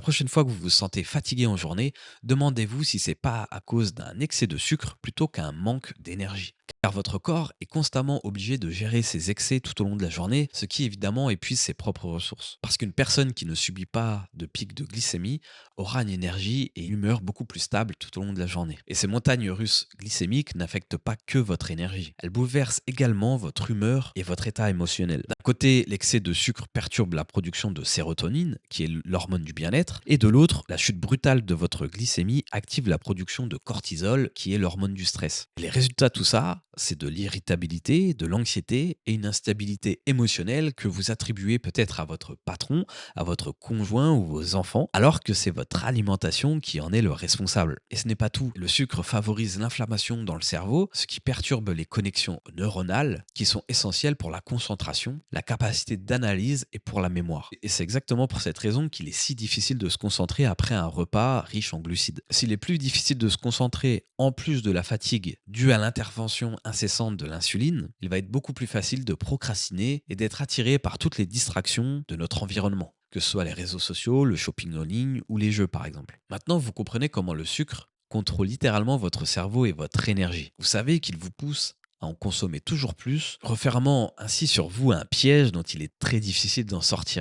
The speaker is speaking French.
Prochaine fois que vous vous sentez fatigué en journée, demandez-vous si c'est pas à cause d'un excès de sucre plutôt qu'un manque d'énergie. Car votre corps est constamment obligé de gérer ses excès tout au long de la journée, ce qui évidemment épuise ses propres ressources. Parce qu'une personne qui ne subit pas de pic de glycémie aura une énergie et une humeur beaucoup plus stable tout au long de la journée. Et ces montagnes russes glycémiques n'affectent pas que votre énergie. Elles bouleversent également votre humeur et votre état émotionnel. D'un côté, l'excès de sucre perturbe la production de sérotonine, qui est l'hormone du bien-être, et de l'autre, la chute brutale de votre glycémie active la production de cortisol, qui est l'hormone du stress. Et les résultats de tout ça, c'est de l'irritabilité, de l'anxiété et une instabilité émotionnelle que vous attribuez peut-être à votre patron, à votre conjoint ou vos enfants, alors que c'est votre alimentation qui en est le responsable. Et ce n'est pas tout. Le sucre favorise l'inflammation dans le cerveau, ce qui perturbe les connexions neuronales qui sont essentielles pour la concentration, la capacité d'analyse et pour la mémoire. Et c'est exactement pour cette raison qu'il est si difficile de se concentrer après un repas riche en glucides. S'il est plus difficile de se concentrer en plus de la fatigue due à l'intervention incessante de l'insuline, il va être beaucoup plus facile de procrastiner et d'être attiré par toutes les distractions de notre environnement, que ce soit les réseaux sociaux, le shopping en ligne ou les jeux par exemple. Maintenant, vous comprenez comment le sucre contrôle littéralement votre cerveau et votre énergie. Vous savez qu'il vous pousse à en consommer toujours plus, refermant ainsi sur vous un piège dont il est très difficile d'en sortir.